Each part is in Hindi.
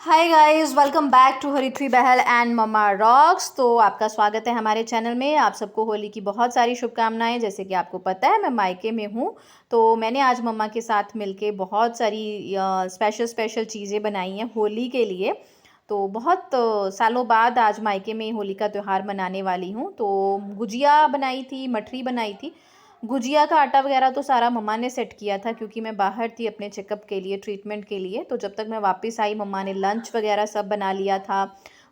Hi guys, welcome back to Harithvi Bahl and mamma rocks. तो आपका स्वागत है हमारे चैनल में। आप सबको होली की बहुत सारी शुभकामनाएं। जैसे कि आपको पता है मैं मायके में हूँ, तो मैंने आज मम्मा के साथ मिलके बहुत सारी स्पेशल स्पेशल चीज़ें बनाई हैं होली के लिए। तो बहुत सालों बाद आज मायके में होली का त्यौहार मनाने वाली हूँ। तो गुजिया बनाई थी, मठरी बनाई थी। गुजिया का आटा वगैरह तो सारा मम्मा ने सेट किया था, क्योंकि मैं बाहर थी अपने चेकअप के लिए, ट्रीटमेंट के लिए। तो जब तक मैं वापस आई मम्मा ने लंच वगैरह सब बना लिया था।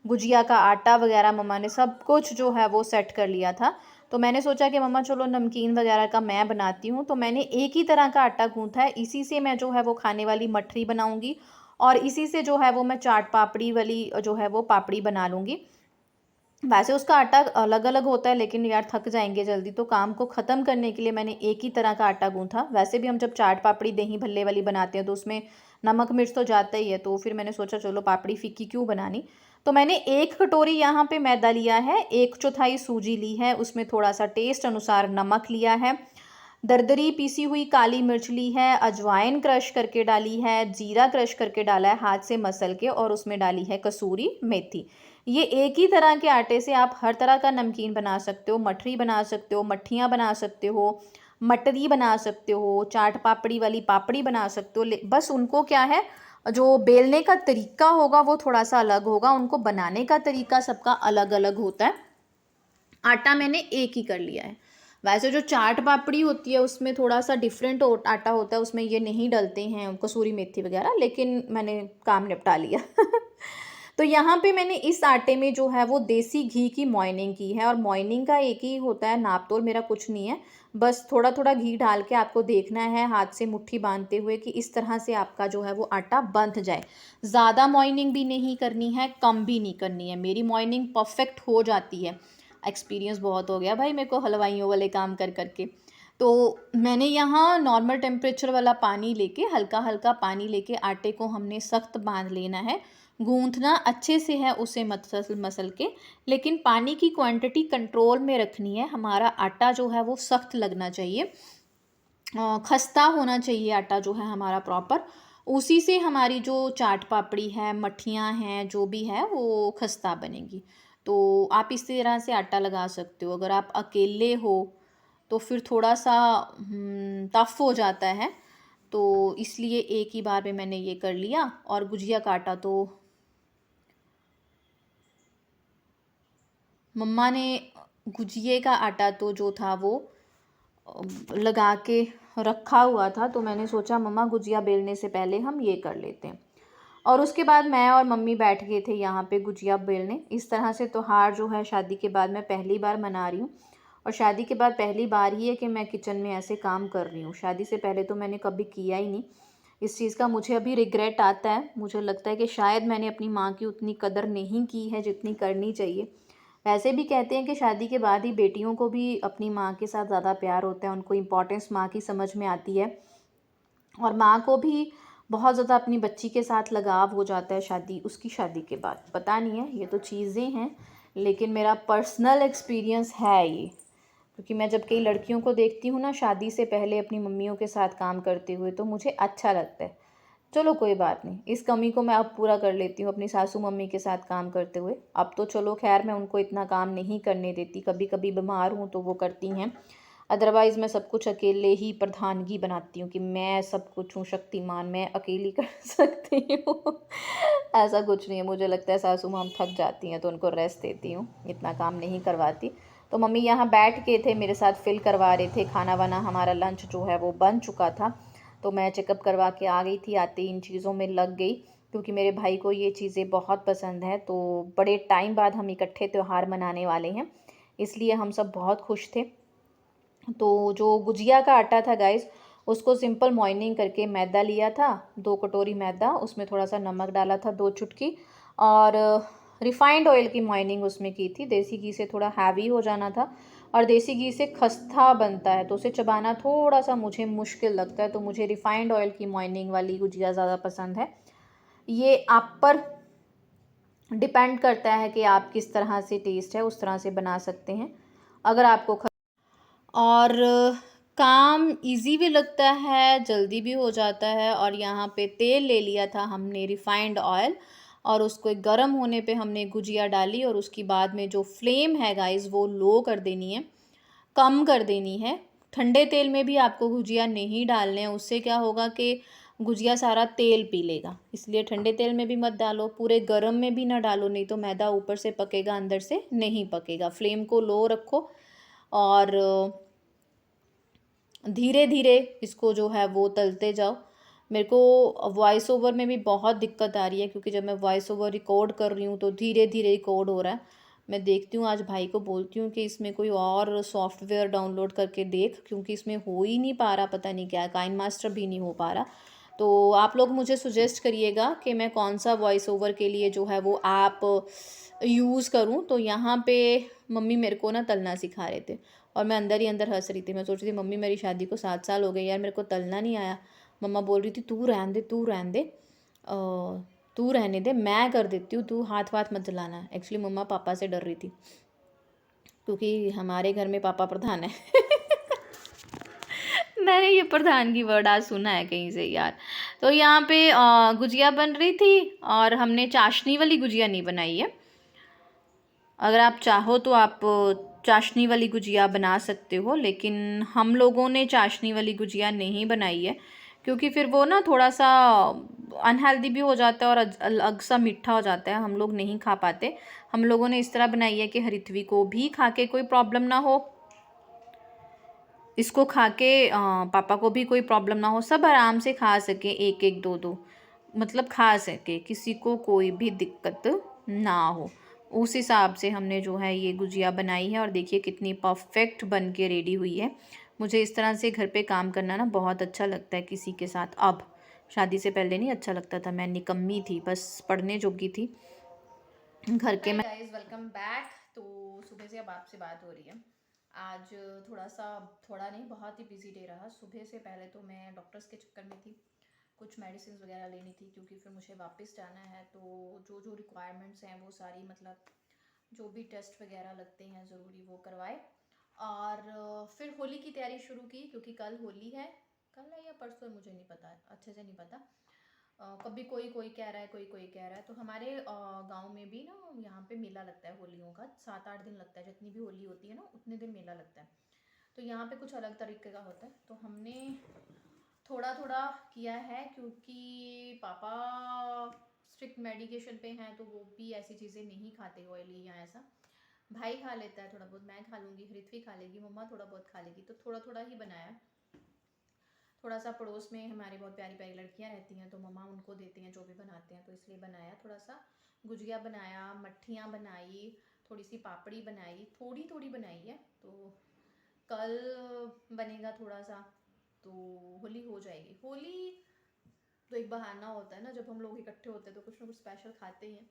गुजिया का आटा वगैरह मम्मा ने सब कुछ जो है वो सेट कर लिया था। तो मैंने सोचा कि मम्मा चलो नमकीन वगैरह का मैं बनाती हूँ। तो मैंने एक ही तरह का आटा गूँथा है, इसी से मैं जो है वो खाने वाली मठरी बनाऊँगी और इसी से जो है वो मैं चाट पापड़ी वाली जो है वो पापड़ी बना लूँगी। वैसे उसका आटा अलग अलग होता है, लेकिन यार थक जाएंगे जल्दी, तो काम को ख़त्म करने के लिए मैंने एक ही तरह का आटा गूंथा। वैसे भी हम जब चाट पापड़ी दही भल्ले वाली बनाते हैं तो उसमें नमक मिर्च तो जाता ही है, तो फिर मैंने सोचा चलो पापड़ी फीकी क्यों बनानी। तो मैंने 1 कटोरी यहाँ पे मैदा लिया है, 1/4 सूजी ली है, उसमें थोड़ा सा टेस्ट अनुसार नमक लिया है, दरदरी पीसी हुई काली मिर्च ली है, अजवाइन क्रश करके डाली है, जीरा क्रश करके डाला है हाथ से मसल के, और उसमें डाली है कसूरी मेथी। ये एक ही तरह के आटे से आप हर तरह का नमकीन बना सकते हो, मठरी बना सकते हो, मट्ठियाँ बना सकते हो, मटरी बना सकते हो, चाट पापड़ी वाली पापड़ी बना सकते हो। बस उनको क्या है, जो बेलने का तरीका होगा वो थोड़ा सा अलग होगा, उनको बनाने का तरीका सबका अलग अलग होता है। आटा मैंने एक ही कर लिया है। वैसे जो चाट पापड़ी होती है उसमें थोड़ा सा डिफरेंट आटा होता है, उसमें ये नहीं डलते हैं कसूरी मेथी वगैरह, लेकिन मैंने काम निपटा लिया। तो यहाँ पे मैंने इस आटे में जो है वो देसी घी की मॉइनिंग की है, और मॉइनिंग का एक ही होता है, नाप तोल मेरा कुछ नहीं है। बस थोड़ा थोड़ा घी डाल के आपको देखना है हाथ से मुट्ठी बांधते हुए कि इस तरह से आपका जो है वो आटा बंध जाए। ज़्यादा मॉइनिंग भी नहीं करनी है, कम भी नहीं करनी है। मेरी मॉइनिंग परफेक्ट हो जाती है। एक्सपीरियंस बहुत हो गया भाई मेरे को हलवाइयों वाले काम कर करके। तो मैंने यहाँ नॉर्मल टेम्परेचर वाला पानी लेके, हल्का हल्का पानी लेके आटे को हमने सख्त बांध लेना है। गूंथना अच्छे से है उसे मसल मसल के, लेकिन पानी की क्वांटिटी कंट्रोल में रखनी है। हमारा आटा जो है वो सख्त लगना चाहिए, खस्ता होना चाहिए आटा जो है हमारा प्रॉपर। उसी से हमारी जो चाट पापड़ी है, मट्ठियाँ हैं, जो भी है वो खस्ता बनेगी। तो आप इस तरह से आटा लगा सकते हो। अगर आप अकेले हो तो फिर थोड़ा सा टफ हो जाता है, तो इसलिए एक ही बार में मैंने ये कर लिया। और गुजिया का आटा तो मम्मा ने, गुजिये का आटा तो जो था वो लगा के रखा हुआ था, तो मैंने सोचा मम्मा गुजिया बेलने से पहले हम ये कर लेते हैं। और उसके बाद मैं और मम्मी बैठ गए थे यहाँ पे गुजिया बेलने। इस तरह से त्योहार जो है शादी के बाद मैं पहली बार मना रही हूँ, और शादी के बाद पहली बार ही है कि मैं किचन में ऐसे काम कर रही हूँ। शादी से पहले तो मैंने कभी किया ही नहीं। इस चीज़ का मुझे अभी रिग्रेट आता है। मुझे लगता है कि शायद मैंने अपनी माँ की उतनी कदर नहीं की है जितनी करनी चाहिए। वैसे भी कहते हैं कि शादी के बाद ही बेटियों को भी अपनी माँ के साथ ज़्यादा प्यार होता है, उनको इम्पोर्टेंस माँ की समझ में आती है, और माँ को भी बहुत ज़्यादा अपनी बच्ची के साथ लगाव हो जाता है उसकी शादी के बाद। पता नहीं है, ये तो चीज़ें हैं, लेकिन मेरा पर्सनल एक्सपीरियंस है ये। क्योंकि मैं जब कई लड़कियों को देखती हूँ ना शादी से पहले अपनी मम्मियों के साथ काम करते हुए, तो मुझे अच्छा लगता है। चलो कोई बात नहीं, इस कमी को मैं अब पूरा कर लेती हूँ अपनी सासू मम्मी के साथ काम करते हुए। अब तो चलो खैर मैं उनको इतना काम नहीं करने देती, कभी कभी बीमार हूँ तो वो करती हैं। अदरवाइज़ मैं सब कुछ अकेले ही प्रधानगी बनाती हूँ कि मैं सब कुछ हूँ, शक्तिमान, मैं अकेली कर सकती हूँ। ऐसा कुछ नहीं है। मुझे लगता है सासू माँ थक जाती हैं तो उनको रेस्ट देती हूँ, इतना काम नहीं करवाती। तो मम्मी यहाँ बैठ के थे मेरे साथ, फिल करवा रहे थे खाना वाना। हमारा लंच जो है वो बन चुका था, तो मैं चेकअप करवा के आ गई थी। आते ही इन चीज़ों में लग गई, क्योंकि मेरे भाई को ये चीज़ें बहुत पसंद है। तो बड़े टाइम बाद हम इकट्ठे त्यौहार मनाने वाले हैं, इसलिए हम सब बहुत खुश थे। तो जो गुजिया का आटा था गाइस, उसको सिंपल मॉइनिंग करके मैदा लिया था, 2 कटोरी मैदा, उसमें थोड़ा सा नमक डाला था 2 चुटकी, और रिफाइंड ऑयल की मॉइनिंग उसमें की थी। देसी घी से थोड़ा हैवी हो जाना था, और देसी घी से खस्ता बनता है तो उसे चबाना थोड़ा सा मुझे मुश्किल लगता है, तो मुझे रिफाइंड ऑयल की मॉइनिंग वाली गुजिया ज़्यादा पसंद है। ये आप पर डिपेंड करता है कि आप किस तरह से टेस्ट है उस तरह से बना सकते हैं। अगर आपको और काम इजी भी लगता है, जल्दी भी हो जाता है। और यहाँ पे तेल ले लिया था हमने, रिफाइंड ऑयल, और उसको एक गर्म होने पे हमने गुजिया डाली और उसके बाद में जो फ्लेम है गाइस वो लो कर देनी है, कम कर देनी है। ठंडे तेल में भी आपको गुजिया नहीं डालने हैं, उससे क्या होगा कि गुजिया सारा तेल पी लेगा, इसलिए ठंडे तेल में भी मत डालो, पूरे गरम में भी ना डालो, नहीं तो मैदा ऊपर से पकेगा अंदर से नहीं पकेगा। फ्लेम को लो रखो और धीरे धीरे इसको जो है वो तलते जाओ। मेरे को वॉइस ओवर में भी बहुत दिक्कत आ रही है, क्योंकि जब मैं वॉइस ओवर रिकॉर्ड कर रही हूँ तो धीरे धीरे रिकॉर्ड हो रहा है। मैं देखती हूँ, आज भाई को बोलती हूँ कि इसमें कोई और सॉफ्टवेयर डाउनलोड करके देख, क्योंकि इसमें हो ही नहीं पा रहा, पता नहीं क्या है, काइन मास्टर भी नहीं हो पा रहा। तो आप लोग मुझे सुजेस्ट करिएगा कि मैं कौन सा वॉइस ओवर के लिए जो है वो ऐप यूज़ करूँ। तो यहाँ पे मम्मी मेरे को ना तलना सिखा रहे थे और मैं अंदर ही अंदर हंस रही थी। मैं सोच रही थी मम्मी मेरी शादी को 7 साल हो गए यार, मेरे को तलना नहीं आया। मम्मा बोल रही थी तू रहने दे, तू रहने दे, तू रहने दे, मैं कर देती हूँ, तू हाथ वाथ मत चलाना। एक्चुअली मम्मा पापा से डर रही थी, क्योंकि हमारे घर में पापा प्रधान है। मैंने ये प्रधान की वर्ड आज सुना है कहीं से यार। तो यहाँ पे गुजिया बन रही थी और हमने चाशनी वाली गुजिया नहीं बनाई है। अगर आप चाहो तो आप चाशनी वाली गुजिया बना सकते हो, लेकिन हम लोगों ने चाशनी वाली गुजिया नहीं बनाई है, क्योंकि फिर वो ना थोड़ा सा अनहेल्दी भी हो जाता है और अलग सा मीठा हो जाता है, हम लोग नहीं खा पाते। हम लोगों ने इस तरह बनाई है कि हरिथवी को भी खा के कोई प्रॉब्लम ना हो, इसको खा के पापा को भी कोई प्रॉब्लम ना हो, सब आराम से खा सके, एक एक दो दो मतलब खा सके, किसी को कोई भी दिक्कत ना हो। उस हिसाब से हमने जो है ये गुजिया बनाई है और देखिए कितनी परफेक्ट बन के रेडी हुई है। मुझे इस तरह से घर पे काम करना ना बहुत अच्छा लगता है किसी के साथ। अब शादी से पहले नहीं अच्छा लगता था, मैं निकम्मी थी, बस पढ़ने जोगी थी घर के। Guys welcome back. तो सुबह से अब आपसे बात हो रही है। आज थोड़ा नहीं, बहुत ही बिजी डे रहा। सुबह से पहले तो मैं डॉक्टर्स के चक्कर में थी, कुछ मेडिसिन वगैरह लेनी थी, क्योंकि फिर मुझे वापस जाना है। तो जो जो रिक्वायरमेंट्स हैं वो सारी, मतलब जो भी टेस्ट वगैरह लगते हैं ज़रूरी, वो करवाए। और फिर होली की तैयारी शुरू की, क्योंकि कल होली है, कल है या परसों है मुझे नहीं पता, अच्छे से नहीं पता। कभी कोई कोई कह रहा है, कोई कोई कह रहा है। तो हमारे गांव में भी ना यहाँ पे मेला लगता है होलियों का, 7-8 दिन लगता है, जितनी भी होली होती है ना उतने दिन मेला लगता है। तो यहाँ पे कुछ अलग तरीके का होता है, तो हमने थोड़ा थोड़ा किया है, क्योंकि पापा स्ट्रिक्ट मेडिकेशन पे हैं, तो वो भी ऐसी चीज़ें नहीं खाते ऑयली या ऐसा। भाई खा लेता है थोड़ा बहुत, मैं खा लूँगी, हृथ्वी खा लेगी, मम्मा थोड़ा बहुत खा लेगी, तो थोड़ा थोड़ा ही बनाया। थोड़ा सा पड़ोस में हमारी बहुत प्यारी प्यारी लड़कियां रहती हैं, तो मम्मा उनको देती हैं जो भी बनाते हैं, तो इसलिए बनाया। थोड़ा सा गुजिया बनाया, मट्ठियाँ बनाई, थोड़ी सी पापड़ी बनाई, थोड़ी थोड़ी बनाई है। तो कल बनेगा थोड़ा सा, तो होली हो जाएगी। होली तो एक बहाना होता है ना, जब हम लोग इकट्ठे होते हैं तो कुछ ना कुछ स्पेशल खाते ही हैं,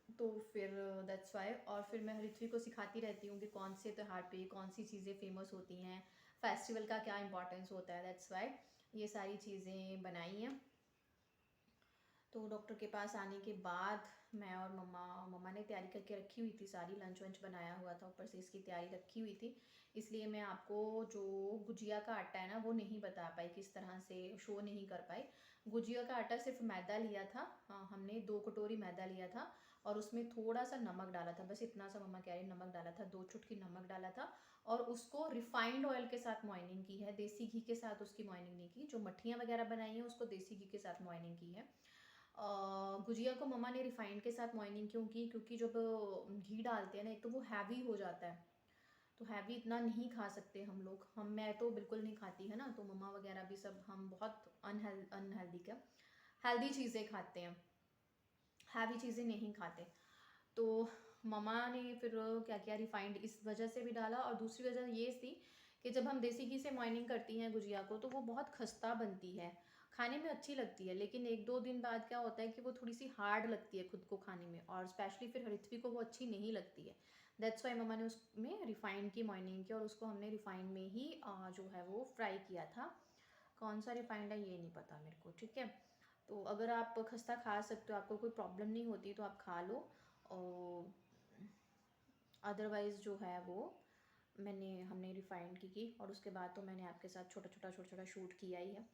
तो फिर दैट्स वाई। और फिर मैं हरिथ्वी को सिखाती रहती हूँ कि कौन से त्योहार पे कौन सी चीज़ें फेमस होती हैं, फेस्टिवल का क्या इंपॉर्टेंस होता है, दैट्स वाई ये सारी चीज़ें बनाई हैं। तो डॉक्टर के पास आने के बाद मैं और मम्मा ने तैयारी करके रखी हुई थी सारी, लंच वंच बनाया हुआ था, ऊपर से इसकी तैयारी रखी हुई थी। इसलिए मैं आपको जो गुजिया का आटा है ना वो नहीं बता पाई, किस तरह से शो नहीं कर पाई। गुजिया का आटा सिर्फ मैदा लिया था, हाँ हमने 2 कटोरी मैदा लिया था और उसमें थोड़ा सा नमक डाला था, बस इतना सा, मम्मा कह रही नमक डाला था, 2 चुटकी नमक डाला था। और उसको रिफाइंड ऑयल के साथ मॉइनिंग की है, देसी घी के साथ उसकी मॉइनिंग नहीं की। जो मठियाँ वगैरह बनाई हैं उसको देसी घी के साथ मॉइनिंग की है। गुजिया को मम्मा ने रिफाइंड के साथ मॉइनिंग क्यों की, क्योंकि जब घी डालते हैं ना, एक तो वो हैवी हो जाता है, तो हैवी इतना नहीं खा सकते हम लोग, मैं तो बिल्कुल नहीं खाती है ना, तो मम्मा वगैरह भी सब, हम बहुत अनहेल्दी क्या हेल्दी चीज़ें खाते हैं, हैवी चीज़ें नहीं खाते। तो मम्मा ने फिर क्या किया, रिफाइंड इस वजह से भी डाला, और दूसरी वजह ये थी कि जब हम देसी घी से मॉइनिंग करती हैं गुजिया को तो वो बहुत खस्ता बनती है, खाने में अच्छी लगती है, लेकिन 1-2 दिन बाद क्या होता है कि वो थोड़ी सी हार्ड लगती है खुद को खाने में, और स्पेशली फिर हरिथ्वी को वो अच्छी नहीं लगती है। दैट्स वाई मम्मा ने उसमें रिफाइंड की मॉइनिंग की, और उसको हमने रिफाइंड में ही जो है वो फ्राई किया था। कौन सा रिफाइंड है ये नहीं पता मेरे को, ठीक है। तो अगर आप खस्ता खा सकते हो, आपको कोई प्रॉब्लम नहीं होती, तो आप खा लो। और अदरवाइज़ जो है वो हमने रिफाइंड की, और उसके बाद तो मैंने आपके साथ छोटा छोटा शूट किया ही है।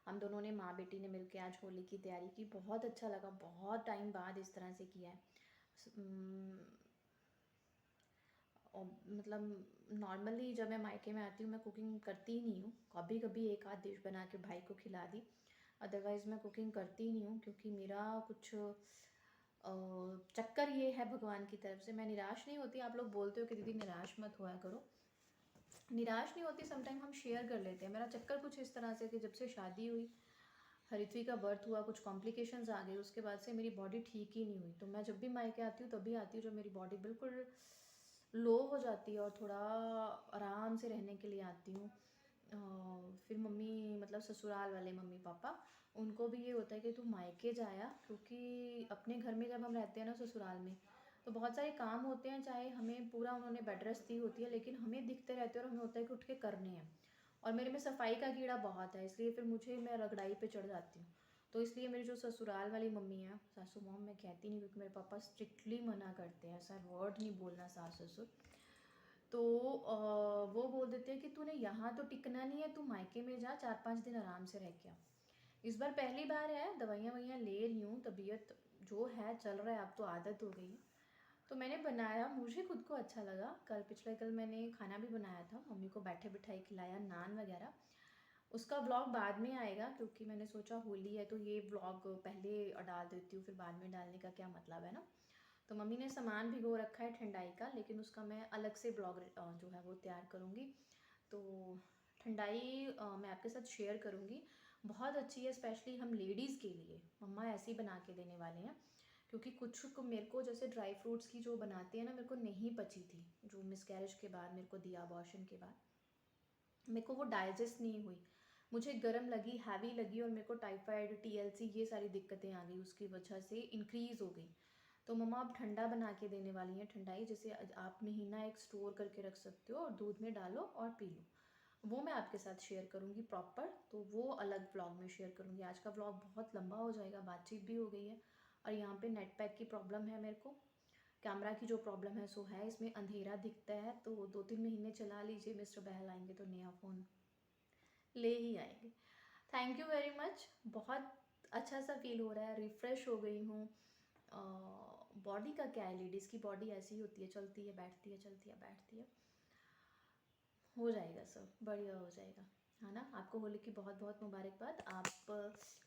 हम दोनों ने, माँ बेटी ने मिलके आज होली की तैयारी की। बहुत अच्छा लगा, बहुत टाइम बाद इस तरह से किया है। और मतलब नॉर्मली जब मैं मायके में आती हूँ मैं कुकिंग करती ही नहीं हूँ, कभी कभी एक आध डिश बना के भाई को खिला दी, अदरवाइज़ मैं कुकिंग करती ही नहीं हूँ। क्योंकि मेरा कुछ चक्कर ये है भगवान की तरफ से, मैं निराश नहीं होती। आप लोग बोलते हो कि दीदी निराश मत हुआ करो, निराश नहीं होती। समटाइम हम शेयर कर लेते हैं। मेरा चक्कर कुछ इस तरह से कि जब से शादी हुई, हरित्वी का बर्थ हुआ, कुछ कॉम्प्लिकेशंस आ गए, उसके बाद से मेरी बॉडी ठीक ही नहीं हुई। तो मैं जब भी मायके आती हूँ तभी आती हूँ जब मेरी बॉडी बिल्कुल लो हो जाती है और थोड़ा आराम से रहने के लिए आती हूँ। फिर मम्मी, मतलब ससुराल वाले मम्मी पापा, उनको भी ये होता है कि तू मायके जाया, क्योंकि अपने घर में जब हम रहते हैं ना ससुराल में, तो बहुत सारे काम होते हैं, चाहे हमें पूरा उन्होंने बेड रेस्ट दी होती है, लेकिन हमें दिखते रहते हैं और हमें होता है कि उठ के करने हैं। और मेरे में सफाई का कीड़ा बहुत है, इसलिए फिर मैं रगड़ाई पे चढ़ जाती हूँ। तो इसलिए मेरी जो ससुराल वाली मम्मी है, सासू मॉम मैं कहती नहीं, क्योंकि मेरे पापा स्ट्रिक्टली मना करते हैं, ऐसा वर्ड नहीं बोलना सास ससुर। तो वो बोल देते हैं कि तूने यहाँ तो टिकना नहीं है, तू मायके में जा, 4-5 दिन आराम से रह के आ। इस बार पहली बार है, दवाइयाँ ववाइयाँ ले रही हूँ, तबीयत जो है चल रहा है, अब तो आदत हो गई है। तो मैंने बनाया, मुझे खुद को अच्छा लगा। कल मैंने खाना भी बनाया था, मम्मी को बैठे बिठाई खिलाया, नान वगैरह। उसका व्लॉग बाद में आएगा, क्योंकि मैंने सोचा होली है तो ये व्लॉग पहले डाल देती हूँ, फिर बाद में डालने का क्या मतलब है ना। तो मम्मी ने सामान भिगो रखा है ठंडाई का, लेकिन उसका मैं अलग से ब्लॉग जो है वो तैयार करूँगी। तो ठंडाई मैं आपके साथ शेयर करूँगी, बहुत अच्छी है, स्पेशली हम लेडीज़ के लिए मम्मा ऐसे ही बना के देने वाले हैं। क्योंकि कुछ मेरे को जैसे ड्राई फ्रूट्स की जो बनाती है ना, मेरे को नहीं पची थी, जो मिसकैरेज के बाद मेरे को दिया, अबॉर्शन के बाद मेरे को वो डाइजेस्ट नहीं हुई, मुझे गर्म लगी, हैवी लगी, और मेरे को टाइफाइड, टीएलसी, ये सारी दिक्कतें आ गई, उसकी वजह से इंक्रीज़ हो गई। तो मम्मा अब ठंडा बना के देने वाली हैं, ठंडाई जैसे आप महीना एक स्टोर करके रख सकते हो और दूध में डालो और पी लो। वो मैं आपके साथ शेयर करूँगी प्रॉपर, तो वो अलग व्लॉग में शेयर करूँगी। आज का व्लॉग बहुत लंबा हो जाएगा, बातचीत भी हो गई है, और यहाँ पे नेट पैक की प्रॉब्लम है, मेरे को कैमरा की जो प्रॉब्लम है सो है, इसमें अंधेरा दिखता है। तो 2-3 महीने चला लीजिए, मिस्टर बहल आएंगे तो नया फ़ोन ले ही आएंगे। थैंक यू वेरी मच, बहुत अच्छा सा फील हो रहा है, रिफ़्रेश हो गई हूँ। बॉडी का क्या है, लेडीज़ की बॉडी ऐसी ही होती है, चलती है बैठती है, चलती है बैठती है। हो जाएगा सब, बढ़िया हो जाएगा, है ना। आपको होली की बहुत बहुत मुबारकबाद, आप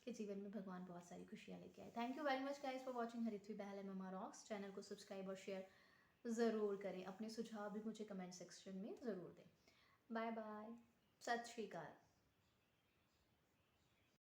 के जीवन में भगवान बहुत सारी खुशियाँ लेके आए। Thank you very much guys for watching Haritvi Bahl and mamma rocks. Channel को सब्सक्राइब और शेयर ज़रूर करें, अपने सुझाव भी मुझे कमेंट सेक्शन में ज़रूर दें। बाय बाय, सत श्री अकाल।